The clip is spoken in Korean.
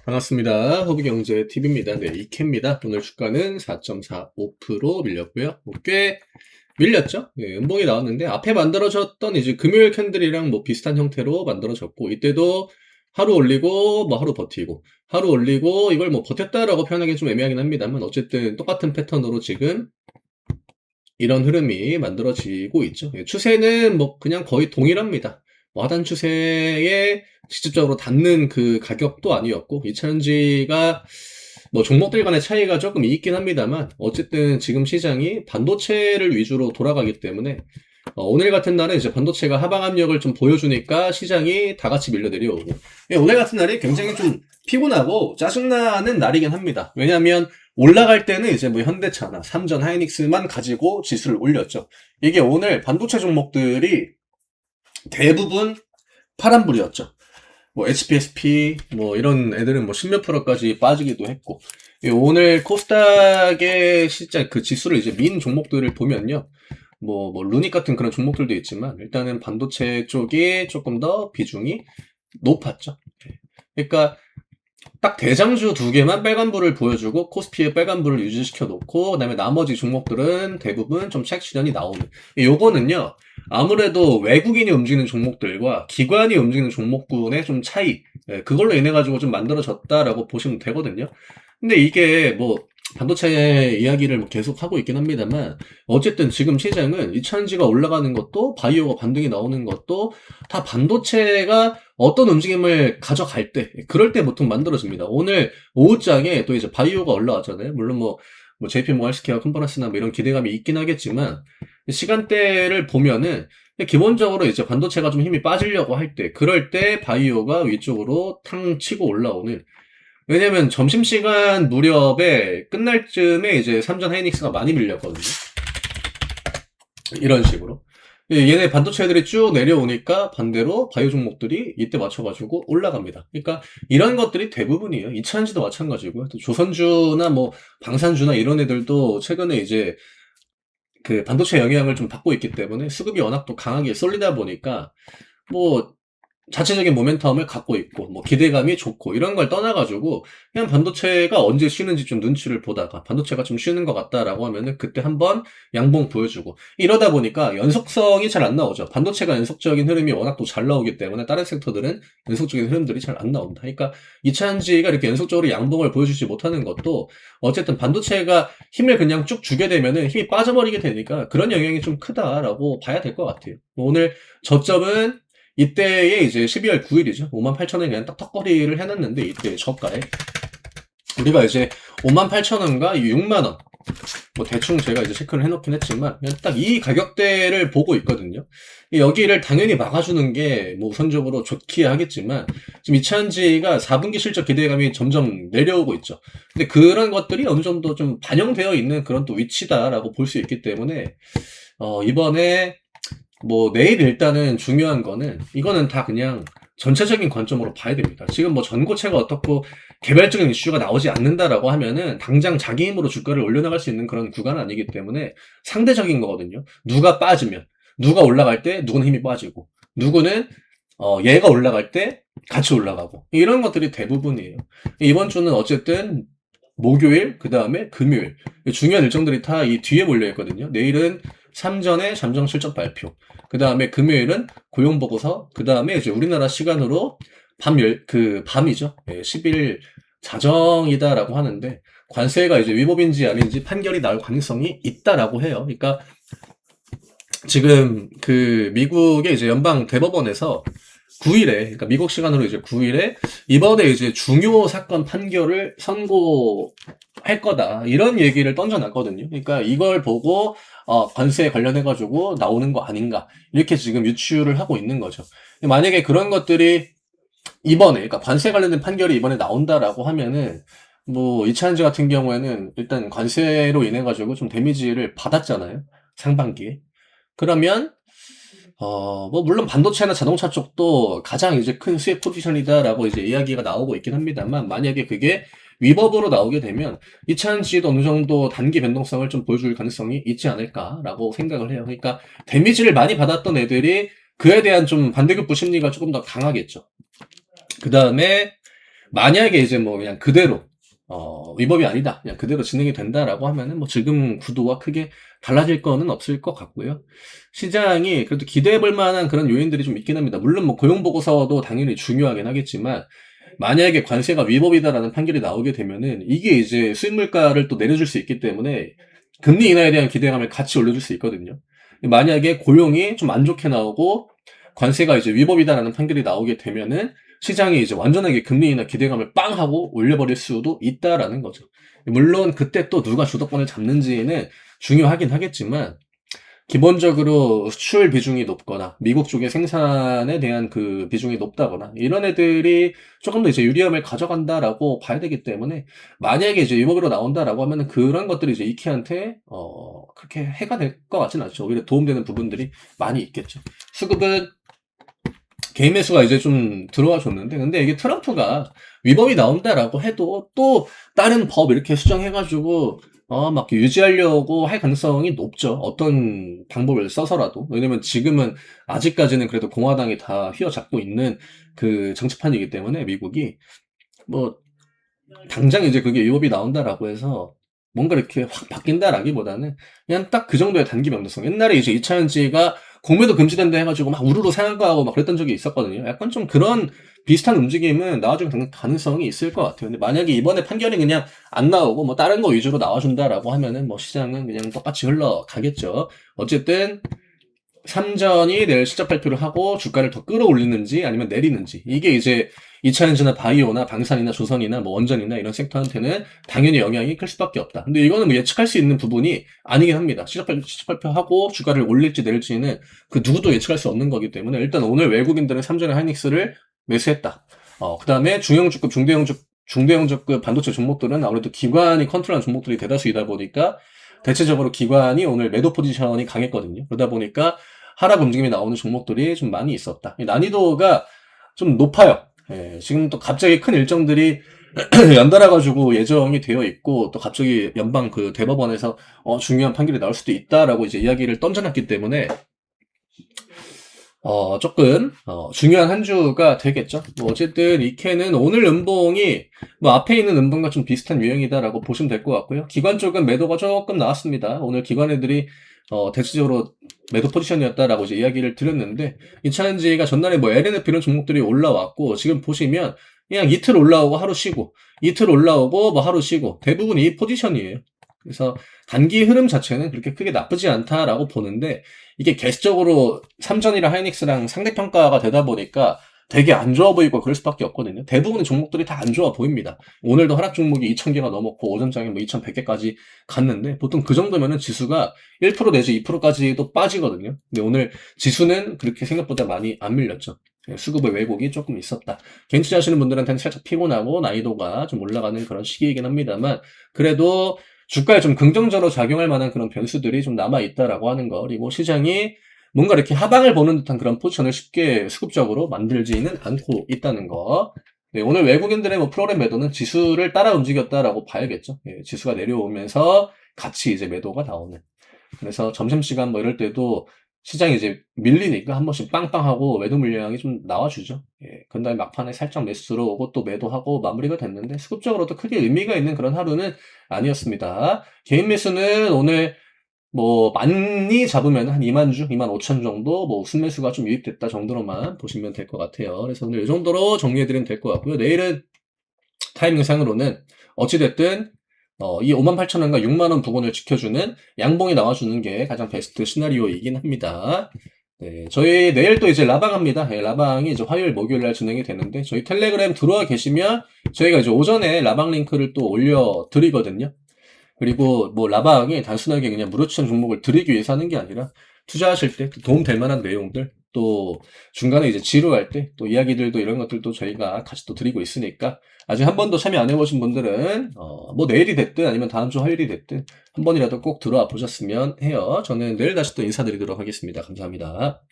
반갑습니다. 허브경제TV입니다. 네, 이케입니다. 오늘 주가는 4.45% 밀렸고요. 꽤 밀렸죠? 네, 음봉이 나왔는데 앞에 만들어졌던 이제 금요일 캔들이랑 뭐 비슷한 형태로 만들어졌고 이때도 하루 올리고 뭐 하루 버티고 하루 올리고 이걸 뭐 버텼다라고 표현하기 좀 애매하긴 합니다만 어쨌든 똑같은 패턴으로 지금 이런 흐름이 만들어지고 있죠. 예, 추세는 뭐 그냥 거의 동일합니다. 뭐 하단 추세에 직접적으로 닿는 그 가격도 아니었고, 이차전지가 뭐 종목들 간의 차이가 조금 있긴 합니다만, 어쨌든 지금 시장이 반도체를 위주로 돌아가기 때문에, 오늘 같은 날은 이제 반도체가 하방 압력을 좀 보여주니까 시장이 다 같이 밀려 내려오고, 예, 오늘 같은 날이 굉장히 좀 피곤하고 짜증나는 날이긴 합니다. 왜냐하면 올라갈 때는 이제 뭐 현대차나 삼전, 하이닉스만 가지고 지수를 올렸죠. 이게 오늘 반도체 종목들이 대부분 파란불이었죠. 뭐 HPSP 뭐 이런 애들은 뭐 십몇 프로까지 빠지기도 했고, 오늘 코스닥의 진짜 그 지수를 이제 민 종목들을 보면요. 뭐 루닉 같은 그런 종목들도 있지만 일단은 반도체 쪽이 조금 더 비중이 높았죠. 그러니까 딱 대장주 두 개만 빨간불을 보여주고 코스피의 빨간불을 유지시켜 놓고 그다음에 나머지 종목들은 대부분 좀 차익 실현이 나오는, 요거는요 아무래도 외국인이 움직이는 종목들과 기관이 움직이는 종목군의 좀 차이, 그걸로 인해 가지고 좀 만들어졌다라고 보시면 되거든요. 근데 이게 뭐 반도체 이야기를 뭐 계속 하고 있긴 합니다만 어쨌든 지금 시장은 이차전지가 올라가는 것도 바이오가 반등이 나오는 것도 다 반도체가 어떤 움직임을 가져갈 때, 그럴 때 보통 만들어집니다. 오늘 오후장에 또 이제 바이오가 올라왔잖아요. 물론 뭐 JP 모간 헬스케어 컨퍼런스나 뭐 이런 기대감이 있긴 하겠지만 시간대를 보면은 기본적으로 이제 반도체가 좀 힘이 빠지려고 할 때, 그럴 때 바이오가 위쪽으로 탕 치고 올라오는. 왜냐면 점심시간 무렵에 끝날 쯤에 이제 삼전 하이닉스가 많이 밀렸거든요. 이런 식으로. 얘네 반도체들이 쭉 내려오니까 반대로 바이오 종목들이 이때 맞춰가지고 올라갑니다. 그러니까 이런 것들이 대부분이에요. 이차전지도 마찬가지고요. 또 조선주나 뭐 방산주나 이런 애들도 최근에 이제 그 반도체 영향을 좀 받고 있기 때문에 수급이 워낙 또 강하게 쏠리다 보니까 뭐 자체적인 모멘텀을 갖고 있고 뭐 기대감이 좋고 이런 걸 떠나가지고 그냥 반도체가 언제 쉬는지 좀 눈치를 보다가 반도체가 좀 쉬는 것 같다라고 하면은 그때 한번 양봉 보여주고 이러다 보니까 연속성이 잘 안 나오죠. 반도체가 연속적인 흐름이 워낙 또 잘 나오기 때문에 다른 섹터들은 연속적인 흐름들이 잘 안 나온다. 그러니까 이차전지가 이렇게 연속적으로 양봉을 보여주지 못하는 것도 어쨌든 반도체가 힘을 그냥 쭉 주게 되면은 힘이 빠져버리게 되니까 그런 영향이 좀 크다라고 봐야 될 것 같아요. 오늘 저점은 이때에 이제 12월 9일이죠. 58,000원에 그냥 딱 턱걸이를 해놨는데 이때 저가에 우리가 이제 58,000원과 6만원 뭐 대충 제가 이제 체크를 해놓긴 했지만 그냥 딱 이 가격대를 보고 있거든요. 여기를 당연히 막아주는 게 뭐 우선적으로 좋기야 하겠지만 지금 이차전지가 4분기 실적 기대감이 점점 내려오고 있죠. 근데 그런 것들이 어느 정도 좀 반영되어 있는 그런 또 위치다라고 볼 수 있기 때문에 이번에 뭐 내일 일단은 중요한 거는 이거는 다 그냥 전체적인 관점으로 봐야 됩니다. 지금 뭐 전고체가 어떻고 개별적인 이슈가 나오지 않는다라고 하면은 당장 자기 힘으로 주가를 올려나갈 수 있는 그런 구간은 아니기 때문에 상대적인 거거든요. 누가 빠지면 누가 올라갈 때 누구는 힘이 빠지고 누구는 얘가 올라갈 때 같이 올라가고 이런 것들이 대부분이에요. 이번 주는 어쨌든 목요일, 그 다음에 금요일 중요한 일정들이 다 이 뒤에 몰려 있거든요. 내일은 삼전의 잠정 실적 발표, 그 다음에 금요일은 고용보고서, 그 다음에 이제 우리나라 시간으로 밤이죠. 10일 자정이다라고 하는데 관세가 이제 위법인지 아닌지 판결이 나올 가능성이 있다라고 해요. 그러니까 지금 그 미국의 이제 연방 대법원에서 9일에, 그러니까 미국 시간으로 이제 9일에 이번에 이제 중요 사건 판결을 선고할 거다. 이런 얘기를 던져놨거든요. 그러니까 이걸 보고 관세에 관련해가지고 나오는 거 아닌가. 이렇게 지금 유추를 하고 있는 거죠. 만약에 그런 것들이 이번에, 그러니까 관세 관련된 판결이 이번에 나온다라고 하면은 뭐 이차전지 같은 경우에는 일단 관세로 인해가지고 좀 데미지를 받았잖아요. 상반기에. 그러면 뭐, 물론 반도체나 자동차 쪽도 가장 이제 큰 수혜 포지션이다라고 이제 이야기가 나오고 있긴 합니다만, 만약에 그게 위법으로 나오게 되면, 이차전지도 어느 정도 단기 변동성을 좀 보여줄 가능성이 있지 않을까라고 생각을 해요. 그러니까, 데미지를 많이 받았던 애들이 그에 대한 좀 반대급부 심리가 조금 더 강하겠죠. 그 다음에, 만약에 이제 뭐 그냥 그대로 위법이 아니다, 그냥 그대로 진행이 된다라고 하면은 뭐 지금 구도와 크게 달라질 거는 없을 것 같고요. 시장이 그래도 기대해 볼 만한 그런 요인들이 좀 있긴 합니다. 물론 뭐 고용 보고서도 당연히 중요하긴 하겠지만, 만약에 관세가 위법이다라는 판결이 나오게 되면은 이게 이제 수입 물가를 또 내려줄 수 있기 때문에 금리 인하에 대한 기대감을 같이 올려줄 수 있거든요. 만약에 고용이 좀 안 좋게 나오고 관세가 이제 위법이다라는 판결이 나오게 되면은 시장이 이제 완전하게 금리 인하 기대감을 빵 하고 올려버릴 수도 있다라는 거죠. 물론 그때 또 누가 주도권을 잡는지는 중요하긴 하겠지만, 기본적으로 수출 비중이 높거나 미국 쪽의 생산에 대한 그 비중이 높다거나 이런 애들이 조금 더 이제 유리함을 가져간다라고 봐야 되기 때문에, 만약에 이제 위법으로 나온다라고 하면은 그런 것들이 이제 이케한테 그렇게 해가 될 것 같지는 않죠. 오히려 도움되는 부분들이 많이 있겠죠. 수급은 개인 매수가 이제 좀 들어와 줬는데, 근데 이게 트럼프가 위법이 나온다라고 해도 또 다른 법 이렇게 수정해가지고 막 유지하려고 할 가능성이 높죠. 어떤 방법을 써서라도. 왜냐면 지금은 아직까지는 그래도 공화당이 다 휘어잡고 있는 그 정치판이기 때문에, 미국이 뭐 당장 이제 그게 위법이 나온다라고 해서 뭔가 이렇게 확 바뀐다라기보다는 그냥 딱 그 정도의 단기 변동성. 옛날에 이제 이차전지가 공매도 금지된다 해가지고 막 우르르 상한가하고 막 그랬던 적이 있었거든요. 약간 좀 그런 비슷한 움직임은 나와줄 가능성이 있을 것 같아요. 근데 만약에 이번에 판결이 그냥 안 나오고 뭐 다른 거 위주로 나와준다라고 하면은 뭐 시장은 그냥 똑같이 흘러가겠죠. 어쨌든 삼전이 내일 실적 발표를 하고 주가를 더 끌어올리는지 아니면 내리는지, 이게 이제 2차전지나 바이오나 방산이나 조선이나 뭐 원전이나 이런 섹터한테는 당연히 영향이 클 수밖에 없다. 근데 이거는 뭐 예측할 수 있는 부분이 아니긴 합니다. 실적 발표하고 주가를 올릴지 내릴지는 그 누구도 예측할 수 없는 거기 때문에, 일단 오늘 외국인들은 삼전의 하이닉스를 매수했다. 그 다음에 중형주급, 중대형주급 반도체 종목들은 아무래도 기관이 컨트롤한 종목들이 대다수이다 보니까 대체적으로 기관이 오늘 매도 포지션이 강했거든요. 그러다 보니까 하락 움직임이 나오는 종목들이 좀 많이 있었다. 난이도가 좀 높아요. 예, 지금 또 갑자기 큰 일정들이 연달아가지고 예정이 되어 있고, 또 갑자기 연방 그 대법원에서 중요한 판결이 나올 수도 있다라고 이제 이야기를 던져놨기 때문에 조금 중요한 한 주가 되겠죠. 뭐 어쨌든 이케는 오늘 음봉이 뭐 앞에 있는 음봉과 좀 비슷한 유형이다라고 보시면 될 것 같고요. 기관 쪽은 매도가 조금 나왔습니다. 오늘 기관 애들이 대체적으로 매도 포지션이었다라고 이제 이야기를 드렸는데, 이차전지가 전날에 뭐 LNF 이런 종목들이 올라왔고, 지금 보시면 그냥 이틀 올라오고 하루 쉬고, 이틀 올라오고 뭐 하루 쉬고, 대부분 이 포지션이에요. 그래서 단기 흐름 자체는 그렇게 크게 나쁘지 않다라고 보는데, 이게 개수적으로 삼전이랑 하이닉스랑 상대평가가 되다 보니까 되게 안 좋아 보이고 그럴 수밖에 없거든요. 대부분의 종목들이 다 안 좋아 보입니다. 오늘도 하락 종목이 2,000개가 넘었고 오전장에 뭐 2,100개까지 갔는데, 보통 그 정도면은 지수가 1% 내지 2%까지도 빠지거든요. 근데 오늘 지수는 그렇게 생각보다 많이 안 밀렸죠. 수급의 왜곡이 조금 있었다. 개인 투자하시는 분들한테는 살짝 피곤하고 난이도가 좀 올라가는 그런 시기이긴 합니다만, 그래도 주가에 좀 긍정적으로 작용할 만한 그런 변수들이 좀 남아있다라고 하는 거, 그리고 시장이 뭔가 이렇게 하방을 보는 듯한 그런 포지션을 쉽게 수급적으로 만들지는 않고 있다는 거. 네, 오늘 외국인들의 뭐 프로그램 매도는 지수를 따라 움직였다라고 봐야겠죠. 예, 지수가 내려오면서 같이 이제 매도가 나오는. 그래서 점심시간 뭐 이럴 때도 시장이 이제 밀리니까 한 번씩 빵빵하고 매도 물량이 좀 나와주죠. 예, 그 다음에 막판에 살짝 매수 들어오고 또 매도하고 마무리가 됐는데, 수급적으로도 크게 의미가 있는 그런 하루는 아니었습니다. 개인 매수는 오늘 뭐 많이 잡으면 한 2만 주, 2만 5천 정도 뭐 순매수가 좀 유입됐다 정도로만 보시면 될 것 같아요. 그래서 오늘 이 정도로 정리해드리면 될 것 같고요. 내일은 타이밍상으로는 어찌됐든 이 58,000원과 6만원 부근을 지켜주는 양봉이 나와주는 게 가장 베스트 시나리오이긴 합니다. 네, 저희 내일 또 이제 라방 합니다. 네, 라방이 이제 화요일, 목요일 날 진행이 되는데, 저희 텔레그램 들어와 계시면 저희가 이제 오전에 라방 링크를 또 올려드리거든요. 그리고 뭐 라방이 단순하게 그냥 무료 추천 종목을 드리기 위해서 하는 게 아니라, 투자하실 때 도움 될 만한 내용들, 또 중간에 이제 지루할 때 또 이야기들도, 이런 것들도 저희가 같이 또 드리고 있으니까, 아직 한 번도 참여 안 해보신 분들은 뭐 내일이 됐든 아니면 다음 주 화요일이 됐든 한 번이라도 꼭 들어와 보셨으면 해요. 저는 내일 다시 또 인사드리도록 하겠습니다. 감사합니다.